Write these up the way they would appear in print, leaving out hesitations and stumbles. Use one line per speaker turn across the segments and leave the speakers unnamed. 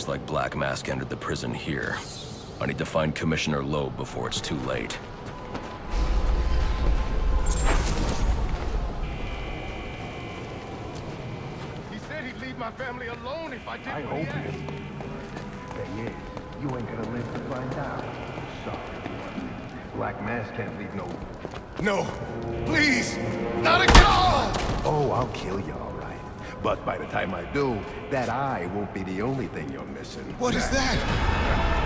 Looks like Black Mask entered the prison here. I need to find Commissioner Loeb before it's too late.
He said he'd leave my family alone if I did.
I hope he is. Thing is, you ain't gonna live to find out. Sorry. Black Mask can't leave no...
No! Please! Not again!
Oh, I'll kill you, all right. But by the time I do, that eye won't be the only thing you're missing.
What is that?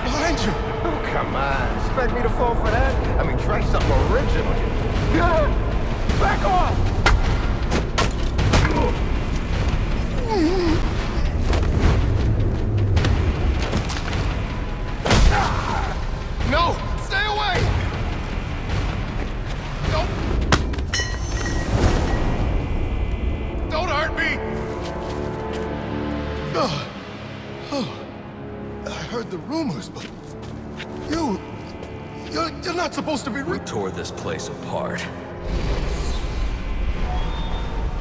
Behind you!
Oh, come on. Expect me to fall for that? I mean, try something original. Back off!
No! Stay away! Don't hurt me! Oh, I heard the rumors, but you're not supposed to be...
We tore this place apart.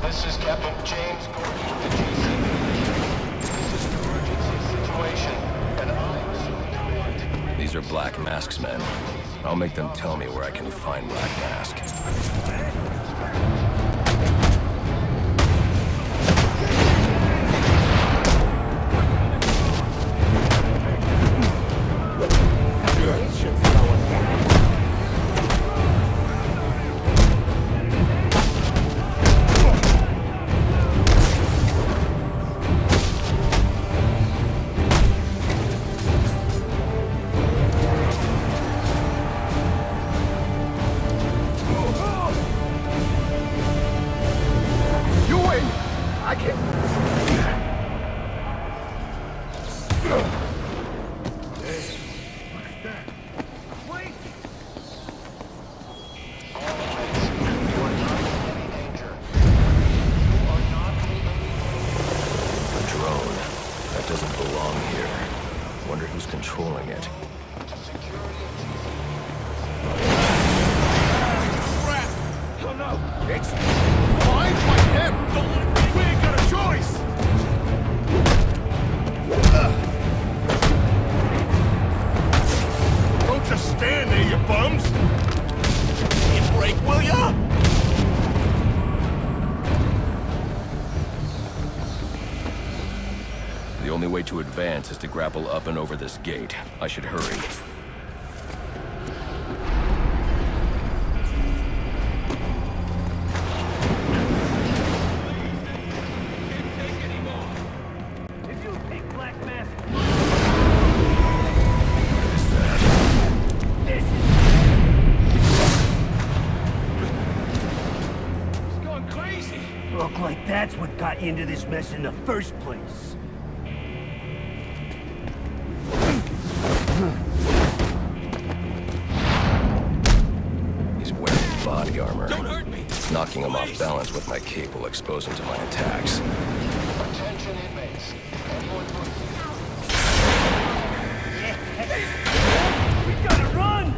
This is Captain James Gordon with the GC. This is an emergency situation, and I'm assuming command.
These are Black Mask's men. I'll make them tell me where I can find Black Mask. The only way to advance is to grapple up and over this gate. I should hurry.
Look like that's what got you into this mess in the first place.
He's wearing body armor.
Don't hurt me!
Knocking him off balance with my cape will expose him to my attacks.
Attention inmates. Anyone
We gotta run!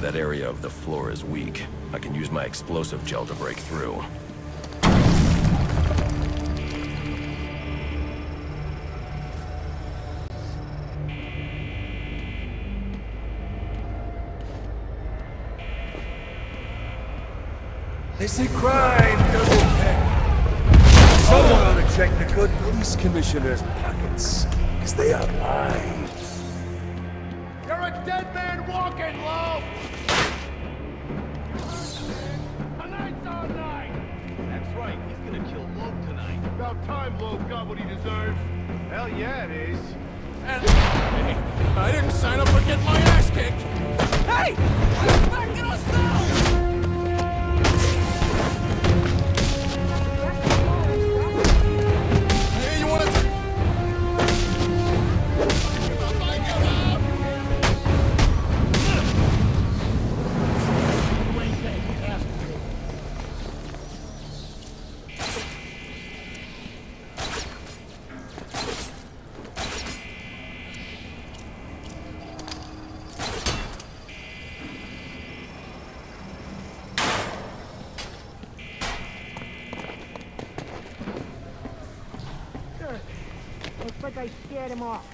That area of the floor is weak. I can use my explosive gel to break through.
They say crime doesn't pay. Someone ought to check the good police commissioner's pockets, because they are lives.
You're a dead man walking, Loeb! Tonight's our night!
That's right, he's gonna kill Loeb tonight.
About time Loeb got what he deserves. Hell yeah, it is.
And hey, I didn't sign up for getting my ass kicked. Hey! We're backing ourselves! Hey, you wanna...
like I scared him off.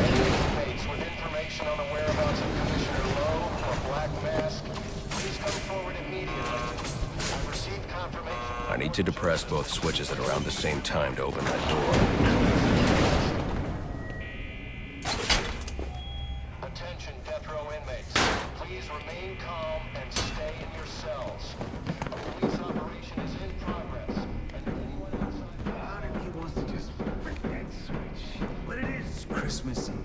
Inmates with information on the whereabouts of Commissioner Lowe or Black Mask, please come forward immediately. I've received confirmation.
I need to depress both switches at around the same time to open that door.
Attention, death row inmates. Please remain calm and stay in your cells. A police operation is in progress, and anyone outside...
Part of me wants to just flip that switch.
But it is Christmas Eve.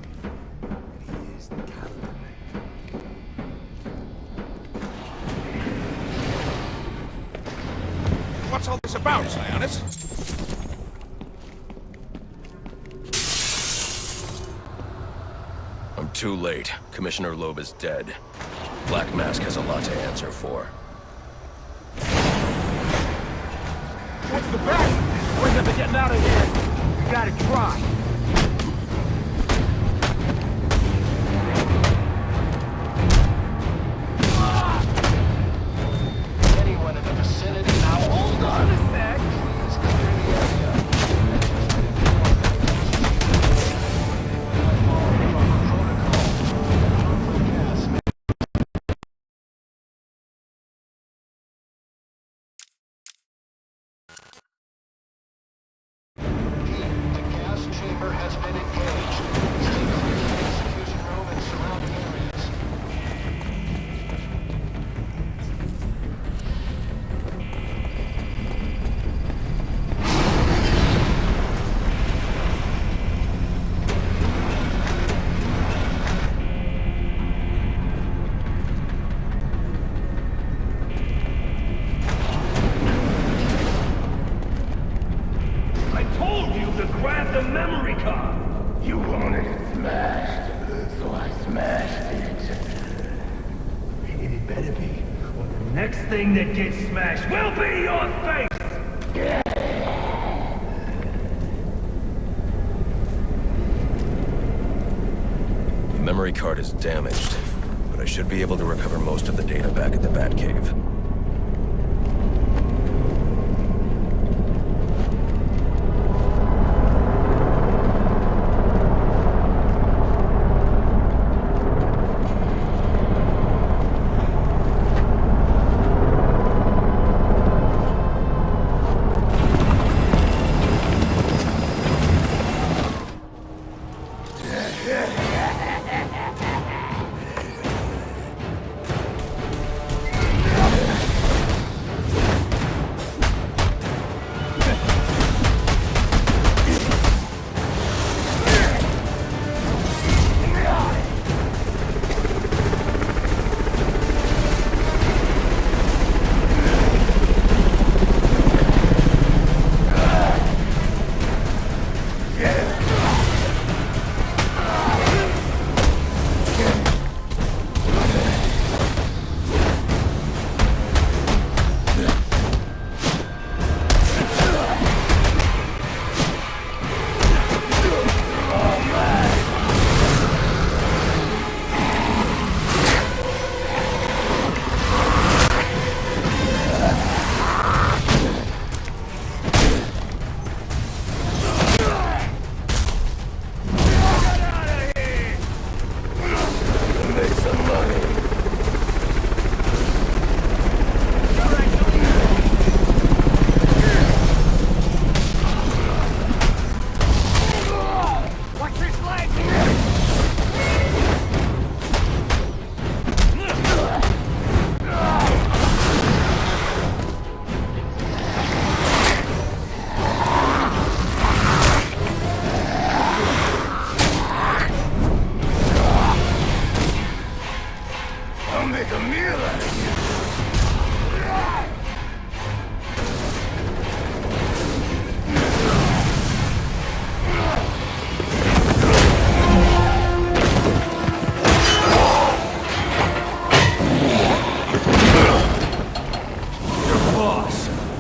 And he is the calendar night.
What's all this about, Sionis?
I'm too late. Commissioner Loeb is dead. Black Mask has a lot to answer for.
What's the bet? We're never getting out of here. We gotta try.
Anyone in the vicinity... Now hold on a sec! Please clear the area. And just inform the gas chamber has been engaged. Stay clear of the execution room and surrounding areas.
I told you to grab the memory card.
You wanted it smashed, so I smashed it. It better be.
Well, the next thing that gets smashed will be your face.
The memory card is damaged, but I should be able to recover most of the data back at the Batcave.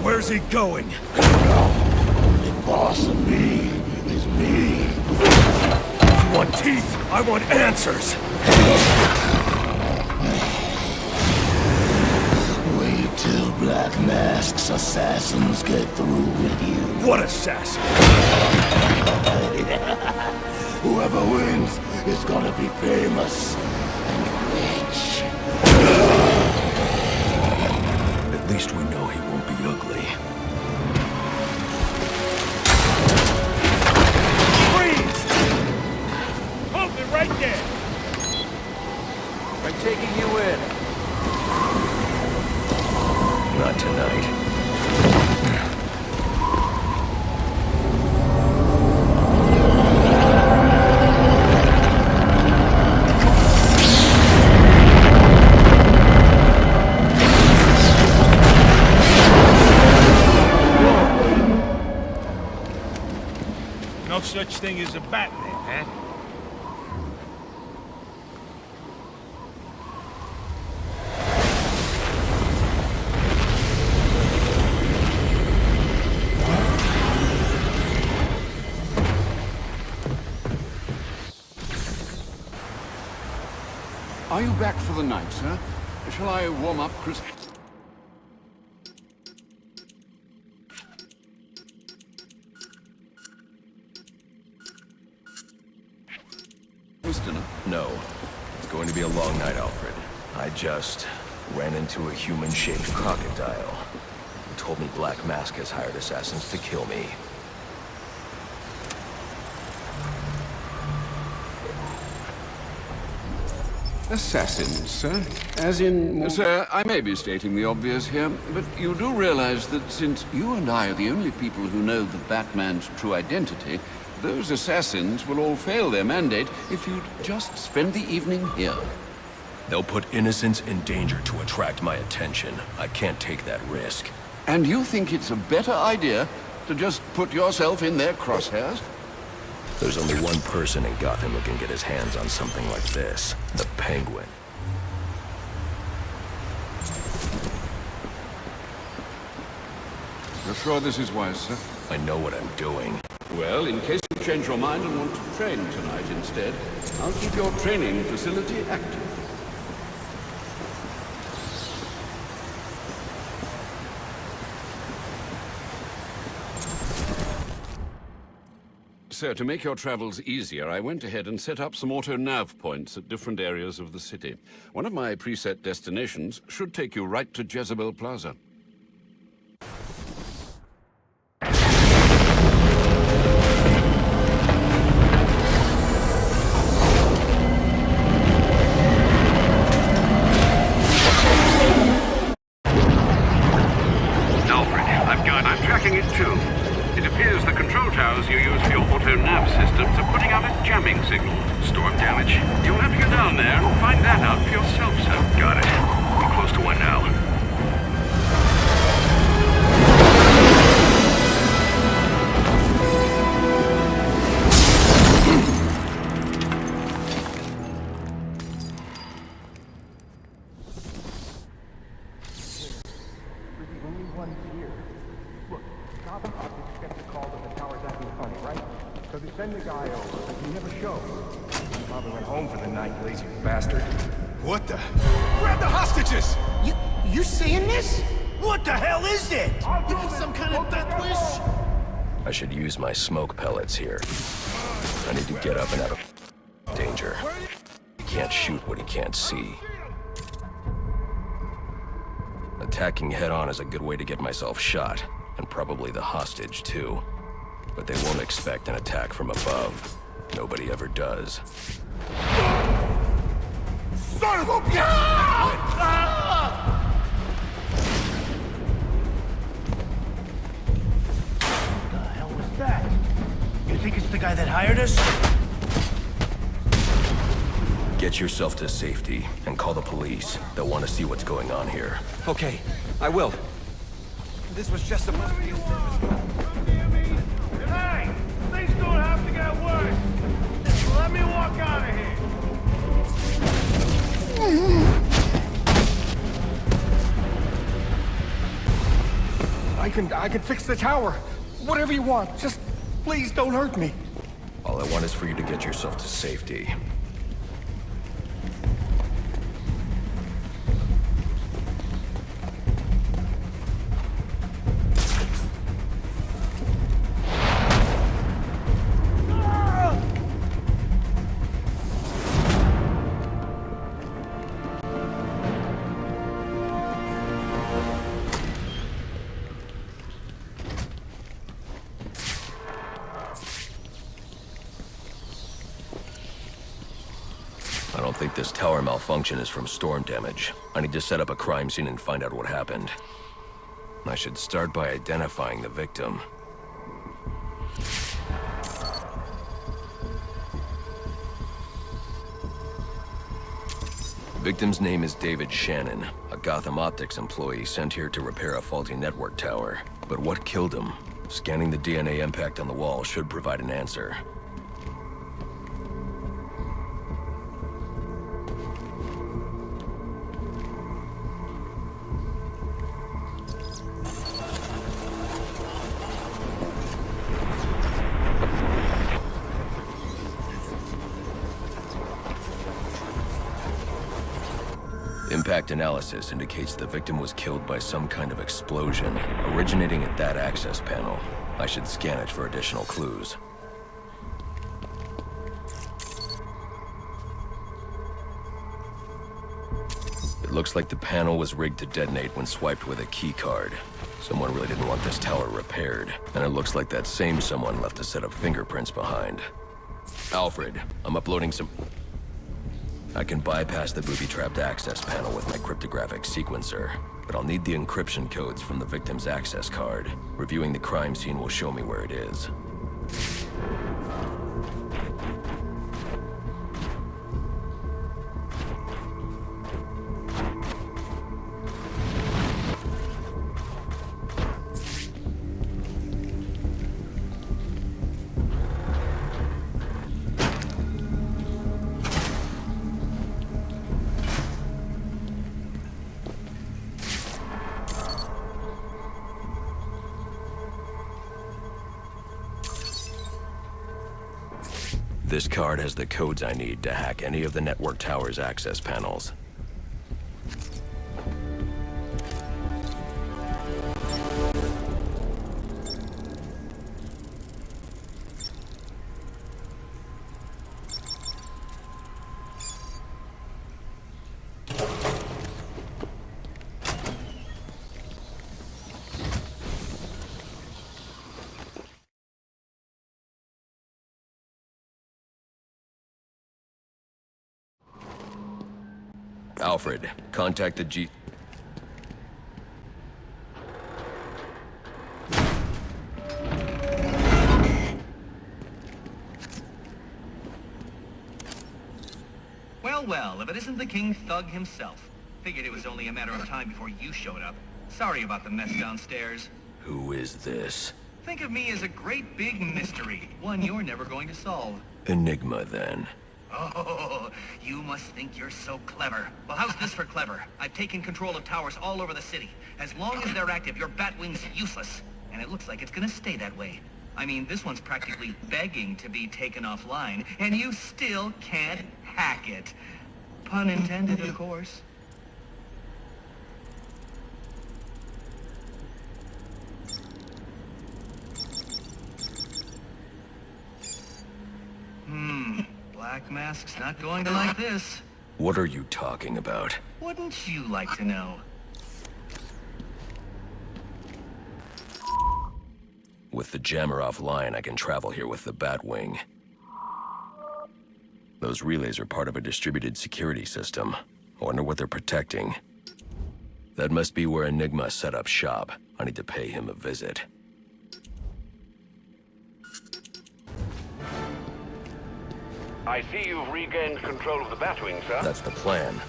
Where's he going?
The boss of me is me.
teeth! I want answers!
Wait till Black Mask's assassins get through with you.
What assassin?
Whoever wins is gonna be famous and rich.
At least we know he won't be ugly.
Freeze! Hold it right there! I'm taking you in.
Not tonight.
No such thing as a Batman, huh?
Are you back for the night, sir? Shall I warm up Christmas dinner?
No. It's going to be a long night, Alfred. I just ran into a human-shaped crocodile. He told me Black Mask has hired assassins to kill me.
Assassins, sir? As in... Sir, I may be stating the obvious here, but you do realize that since you and I are the only people who know the Batman's true identity, those assassins will all fail their mandate if you'd just spend the evening here.
They'll put innocents in danger to attract my attention. I can't take that risk.
And you think it's a better idea to just put yourself in their crosshairs?
There's only one person in Gotham who can get his hands on something like this. The Penguin.
You're sure this is wise, sir?
I know what I'm doing.
Well, in case you change your mind and want to train tonight instead, I'll keep your training facility active. Sir, to make your travels easier, I went ahead and set up some auto-nav points at different areas of the city. One of my preset destinations should take you right to Jezebel Plaza.
I'm tracking it too. It appears the control towers you use for your auto-nav systems are putting out a jamming signal. Storm damage. You'll have to go down there and find that out for yourself, sir. Got it. I'm close to one now.
So they send the guy over, but he never shows. He probably went home for the night, lazy bastard.
What the? Grab the hostages!
You seeing this?
What the hell is it?
Some kind of death wish?
I should use my smoke pellets here. I need to get up and out of danger. You can't shoot what you can't see. Attacking head-on is a good way to get myself shot, and probably the hostage, too. But they won't expect an attack from above. Nobody ever does.
Son of a bitch!
What the hell was that? You think it's the guy that hired us?
Get yourself to safety and call the police. They'll want to see what's going on here.
Okay, I will. This was just supposed to be a service.
Hey! Things don't have to get worse! Let me walk out of here! I can fix the tower. Whatever you want. Just please don't hurt me.
All I want is for you to get yourself to safety. I don't think this tower malfunction is from storm damage. I need to set up a crime scene and find out what happened. I should start by identifying the victim. Victim's name is David Shannon, a Gotham Optics employee sent here to repair a faulty network tower. But what killed him? Scanning the DNA impact on the wall should provide an answer. Impact analysis indicates the victim was killed by some kind of explosion, originating at that access panel. I should scan it for additional clues. It looks like the panel was rigged to detonate when swiped with a key card. Someone really didn't want this tower repaired, and it looks like that same someone left a set of fingerprints behind. Alfred, I'm uploading some... I can bypass the booby-trapped access panel with my cryptographic sequencer, but I'll need the encryption codes from the victim's access card. Reviewing the crime scene will show me where it is. This card has the codes I need to hack any of the network tower's access panels. Alfred, contact the G...
Well, if it isn't the King Thug himself. Figured it was only a matter of time before you showed up. Sorry about the mess downstairs.
Who is this?
Think of me as a great big mystery, one you're never going to solve.
Enigma, then.
Oh, you must think you're so clever. Well, how's this for clever? I've taken control of towers all over the city. As long as they're active, your Batwing's useless. And it looks like it's gonna stay that way. I mean, this one's practically begging to be taken offline, and you still can't hack it. Pun intended, of course. Black Mask's not going to like this.
What are you talking about?
Wouldn't you like to know?
With the jammer offline, I can travel here with the Batwing. Those relays are part of a distributed security system. I wonder what they're protecting. That must be where Enigma set up shop. I need to pay him a visit.
I see you've regained control of the Batwing, sir.
That's the plan.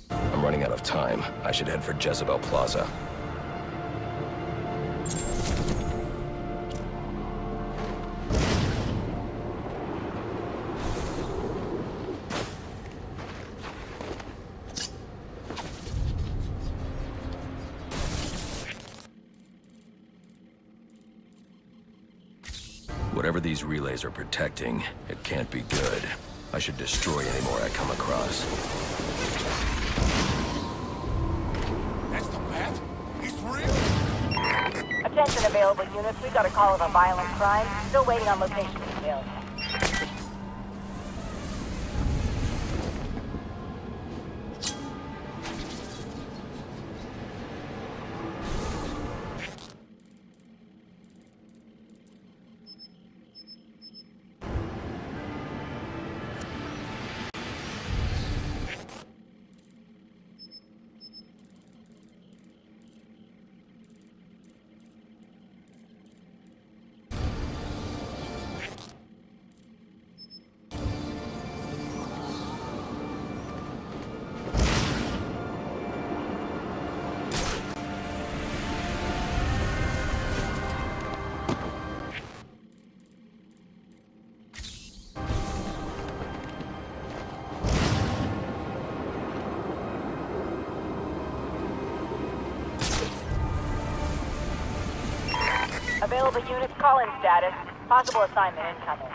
I'm running out of time. I should head for Jezebel Plaza. Whatever these relays are protecting, it can't be good. I should destroy any more I come across.
That's the bat? He's real?
Attention available units. We got a call of a violent crime. Still waiting on location details. Available units, call-in status. Possible assignment incoming.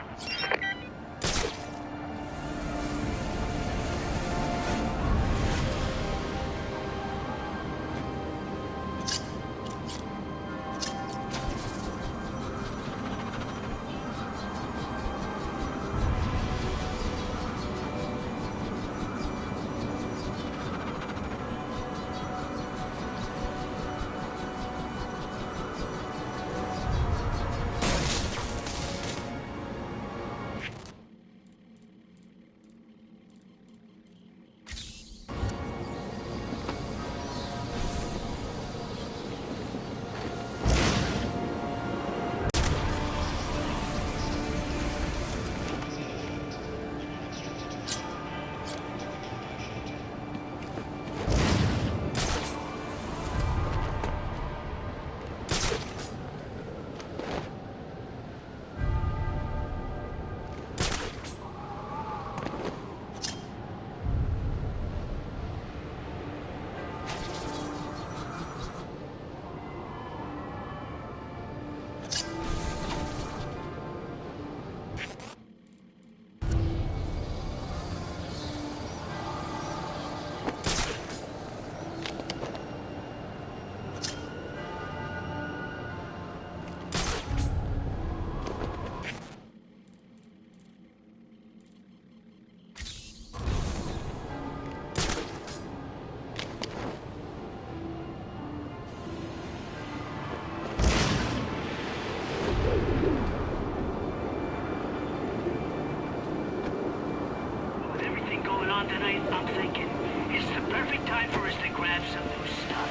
Tonight, I'm thinking, it's the perfect time for us to grab some new stuff.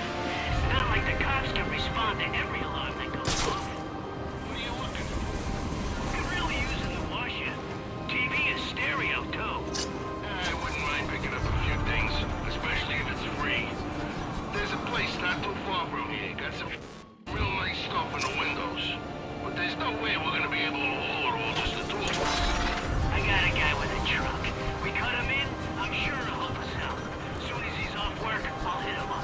It's not like the cops can respond to every alarm that goes off. What are you looking for? Could really use a new washer. TV and stereo, too.
I wouldn't mind picking up a few things, especially if it's free. There's a place not too far from here. Got some real nice stuff in the windows. But there's no way we're gonna be able to haul it all, just the two of us.
I got a guy with a truck. We cut him in, I'm sure it'll help us out. As soon as he's off work, I'll hit him up.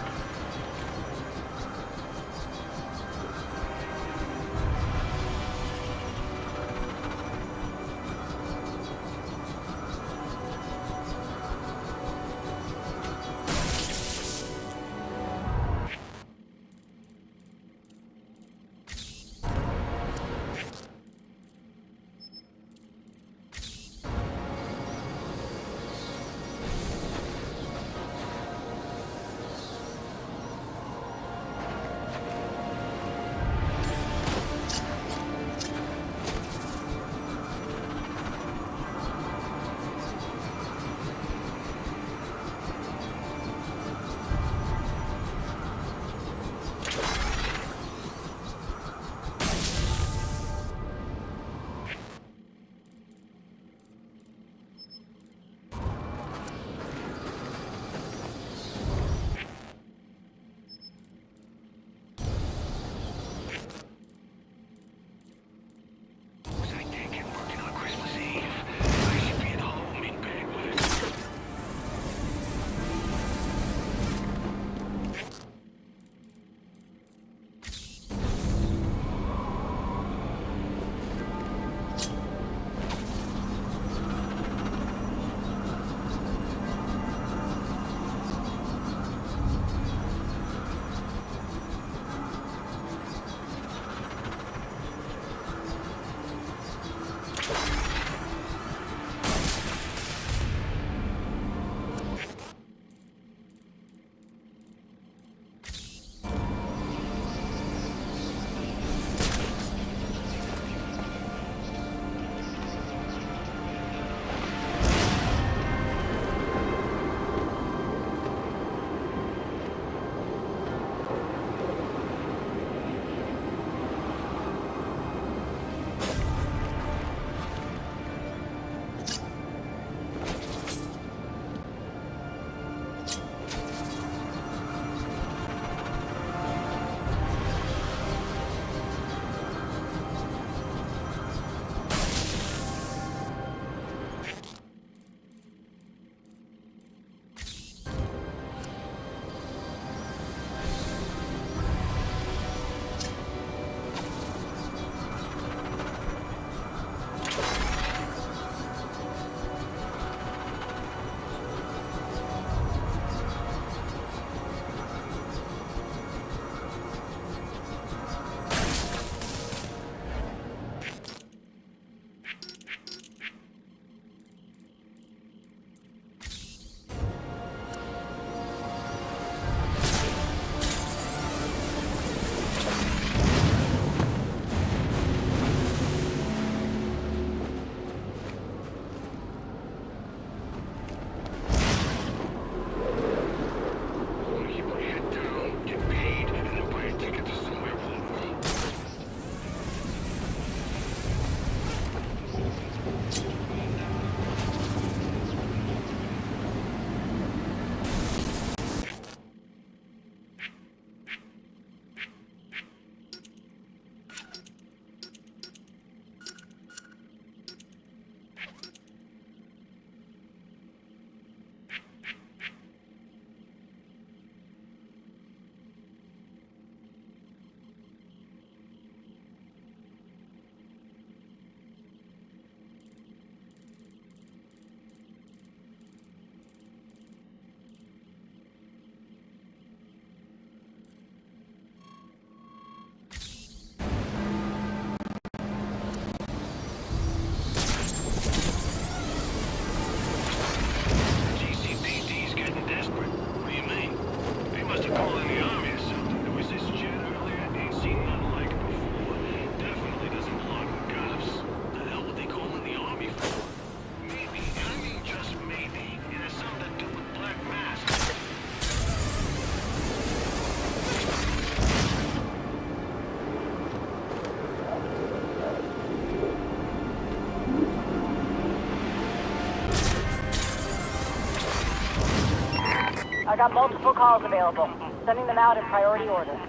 got multiple calls available. Sending them out in priority order.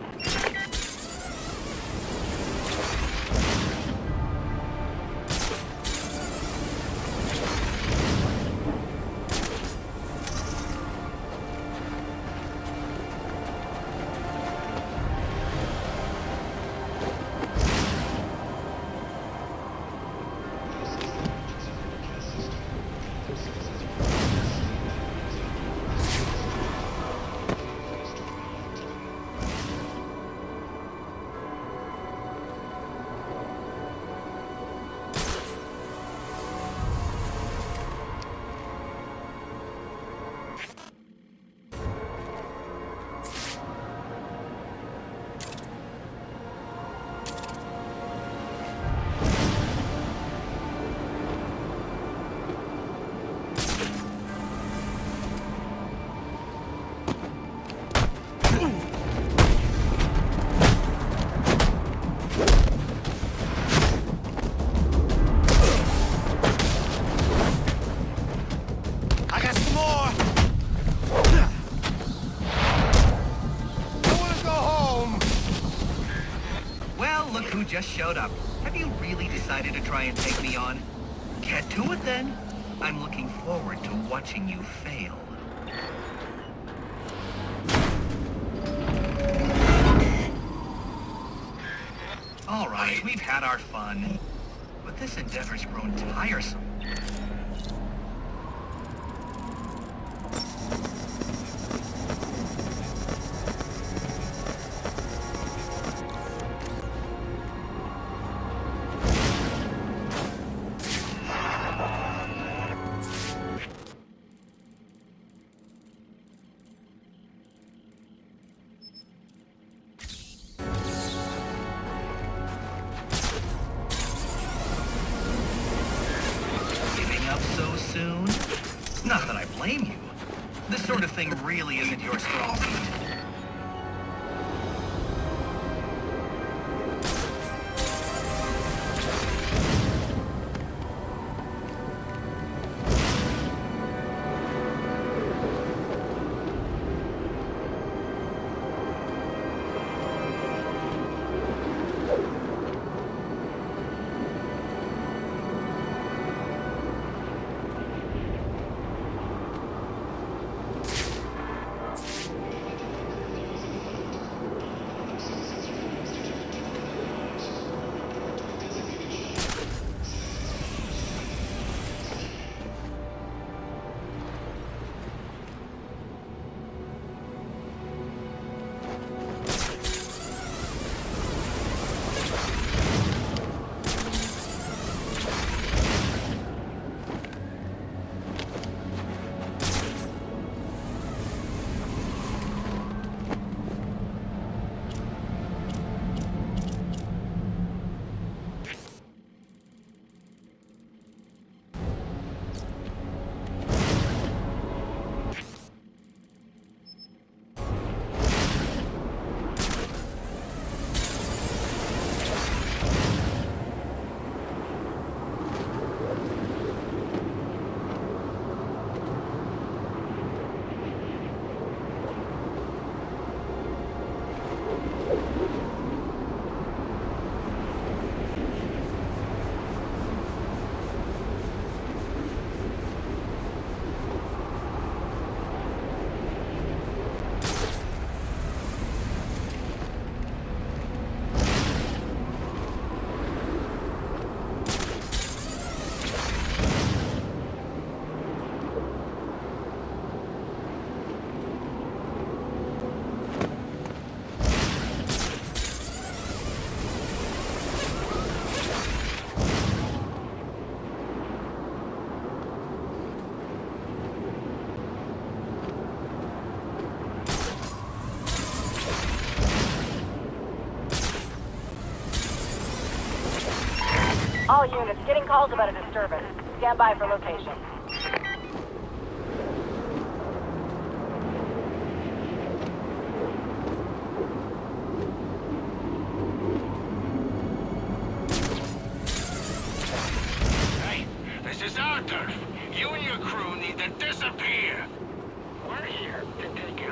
Just showed up. Have you really decided to try and take me on? Get to it then. I'm looking forward to watching you fail. All right, we've had our fun. But this endeavor's grown tiresome. Not that I blame you. This sort of thing really isn't your strong suit. All units, getting calls about a disturbance. Stand by for location.
Hey, this is our turf. You and your crew need to disappear. We're here to take it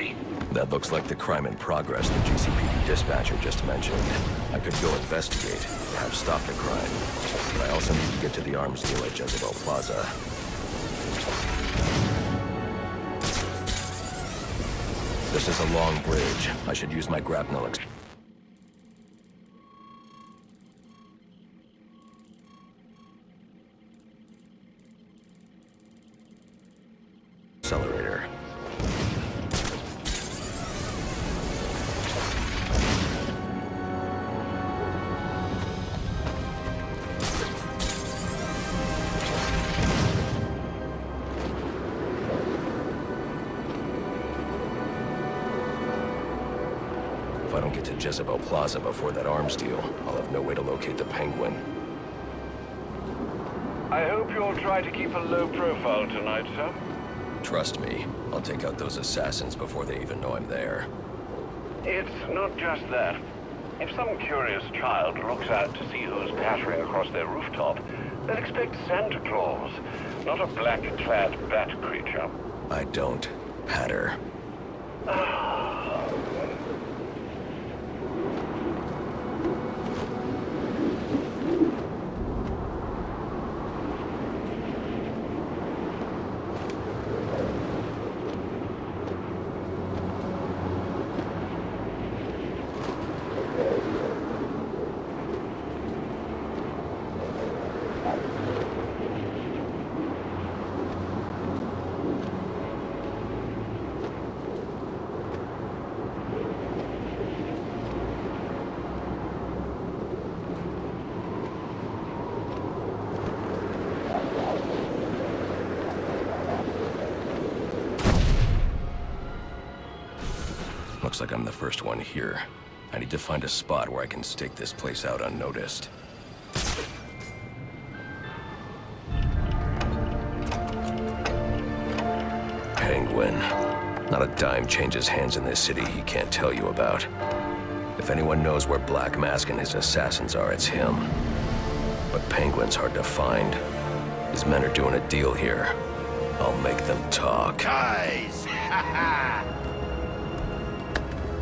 me.
That looks like the crime in progress the GCPD dispatcher just mentioned. I could go investigate, perhaps stop the crime. But I also need to get to the arms deal at Jezebel Plaza. This is a long bridge. I should use my grapnel accelerator. If I don't get to Jezebel Plaza before that arms deal, I'll have no way to locate the Penguin.
I hope you'll try to keep a low profile tonight, sir.
Trust me, I'll take out those assassins before they even know I'm there.
It's not just that. If some curious child looks out to see who's pattering across their rooftop, they'll expect Santa Claus, not a black-clad bat creature.
I don't patter. Looks like I'm the first one here. I need to find a spot where I can stake this place out unnoticed. Penguin. Not a dime changes hands in this city he can't tell you about. If anyone knows where Black Mask and his assassins are, it's him. But Penguin's hard to find. His men are doing a deal here. I'll make them talk.
Guys!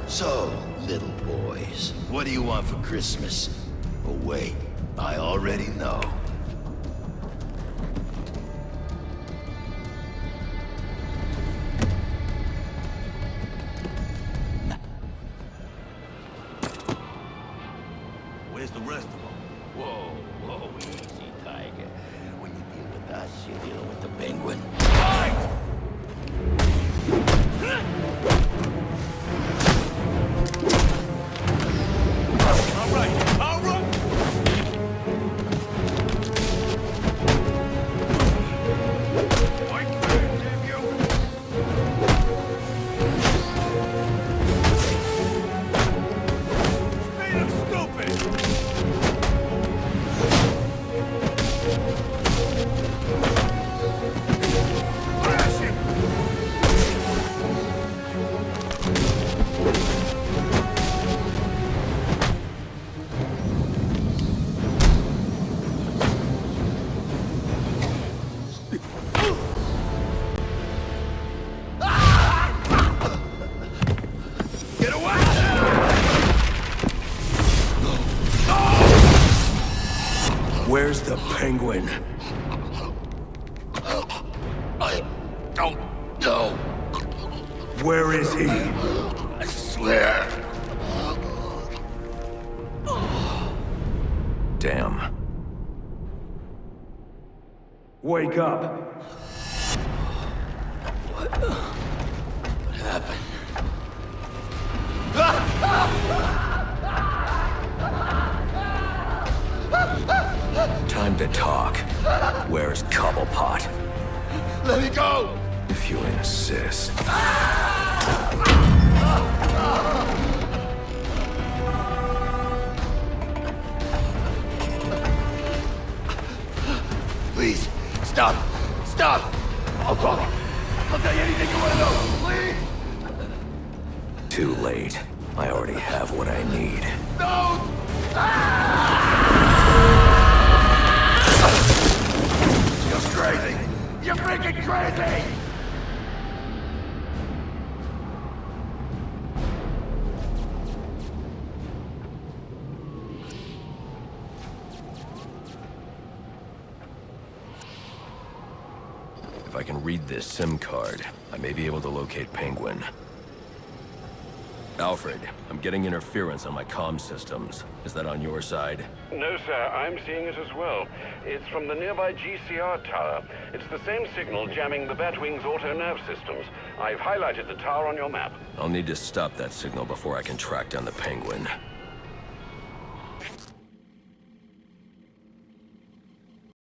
So, little boys, what do you want for Christmas? Oh wait, I already know.
Where's the rest of them?
Whoa, easy, Tiger. When you deal with us, you're dealing with the Penguin.
Where's the Penguin?
I don't know.
Where is he?
I swear.
Damn.
Wake up.
What happened?
Time to talk. Where's Cobblepot?
Let me go!
If you insist.
Please, stop! Stop! I'll talk. I'll tell you anything you want to know, please!
Too late. I already have what I need.
No! You're crazy! You're freaking crazy!
If I can read this SIM card, I may be able to locate Penguin. Alfred, I'm getting interference on my comm systems. Is that on your side?
No, sir. I'm seeing it as well. It's from the nearby GCR tower. It's the same signal jamming the Batwing's auto-nav systems. I've highlighted the tower on your map.
I'll need to stop that signal before I can track down the Penguin.